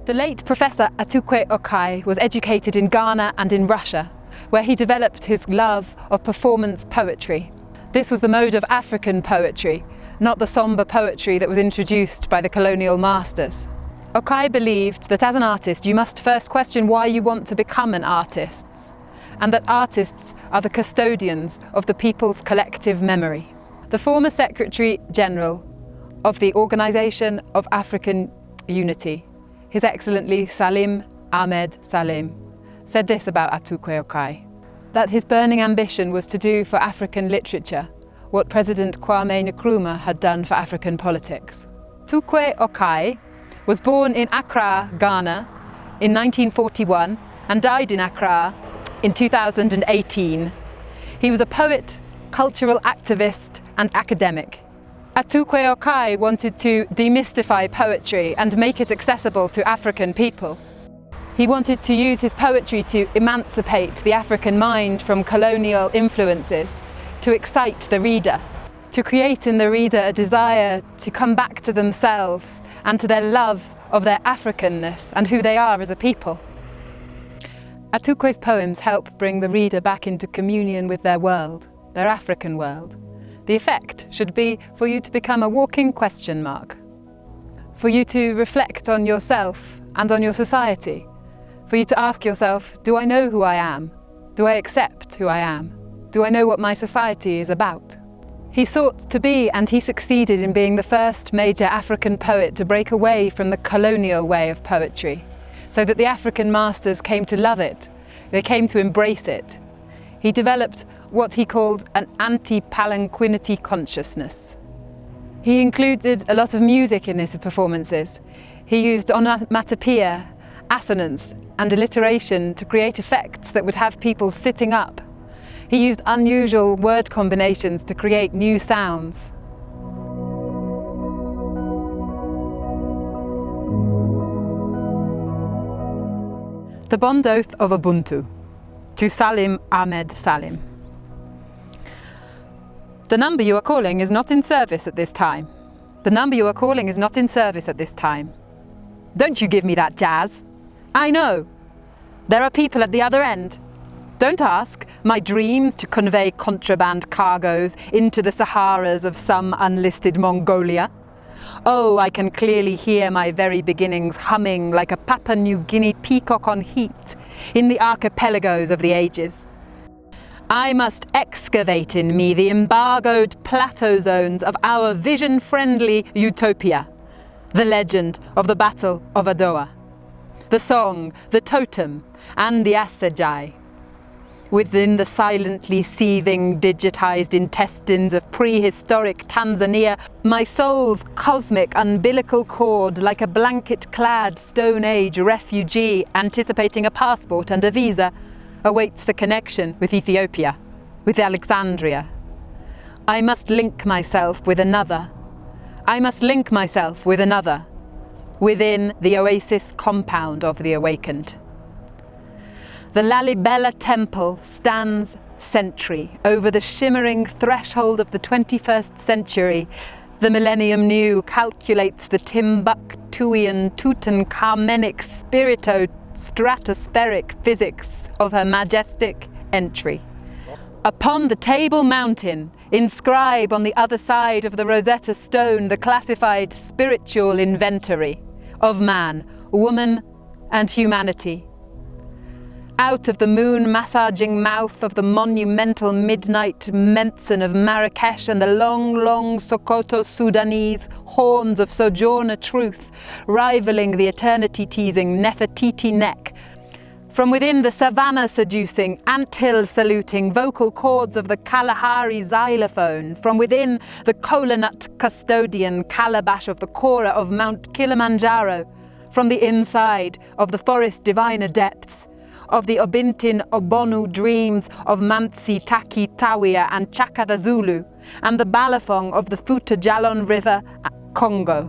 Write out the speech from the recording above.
The late Professor Atukwei Okai was educated in Ghana and in Russia, where he developed his love of performance poetry. This was the mode of African poetry, not the sombre poetry that was introduced by the colonial masters. Okai believed that as an artist you must first question why you want to become an artist, and that artists are the custodians of the people's collective memory. The former Secretary General of the Organization of African Unity, His Excellency Salim Ahmed Salim, said this about Atukwei Okai, that his burning ambition was to do for African literature what President Kwame Nkrumah had done for African politics. Atukwei Okai was born in Accra, Ghana in 1941 and died in Accra in 2018. He was a poet, cultural activist and academic. Atukwei Okai wanted to demystify poetry and make it accessible to African people. He wanted to use his poetry to emancipate the African mind from colonial influences, to excite the reader, to create in the reader a desire to come back to themselves and to their love of their Africanness and who they are as a people. Atukwei's poems help bring the reader back into communion with their world, their African world. The effect should be for you to become a walking question mark, for you to reflect on yourself and on your society, for you to ask yourself, do I know who I am? Do I accept who I am? Do I know what my society is about? He sought to be, and he succeeded in being, the first major African poet to break away from the colonial way of poetry, so that the African masters came to love it, they came to embrace it. He developed what he called an anti-palanquinity consciousness. He included a lot of music in his performances. He used onomatopoeia, assonance and alliteration to create effects that would have people sitting up. He used unusual word combinations to create new sounds. The Bond Oath of Ubuntu, to Salim Ahmed Salim. The number you are calling is not in service at this time. The number you are calling is not in service at this time. Don't you give me that jazz. I know. There are people at the other end. Don't ask my dreams to convey contraband cargoes into the Saharas of some unlisted Mongolia. Oh, I can clearly hear my very beginnings humming like a Papua New Guinea peacock on heat in the archipelagos of the ages. I must excavate in me the embargoed plateau zones of our vision-friendly utopia, the legend of the Battle of Adowa, the song, the totem, and the assegai. Within the silently seething, digitized intestines of prehistoric Tanzania, my soul's cosmic umbilical cord, like a blanket-clad Stone Age refugee anticipating a passport and a visa, awaits the connection with Ethiopia, with Alexandria. I must link myself with another. I must link myself with another, within the oasis compound of the awakened. The Lalibela temple stands sentry over the shimmering threshold of the 21st century. The millennium new calculates the Timbuktuian Tutankhamenic spirito-stratospheric physics of her majestic entry. Upon the Table Mountain, inscribe on the other side of the Rosetta Stone the classified spiritual inventory of man, woman, and humanity. Out of the moon-massaging mouth of the monumental midnight Mensen of Marrakesh and the long, long Sokoto Sudanese horns of Sojourner Truth, rivaling the eternity-teasing Nefertiti neck. From within the savannah-seducing, anthill-saluting vocal cords of the Kalahari xylophone, from within the kola-nut custodian calabash of the Kora of Mount Kilimanjaro, from the inside of the forest diviner depths, of the Obintin Obonu dreams of Mansi Taki Tawia and Chakara Zulu, and the Balafong of the Futa Jalon River, Congo.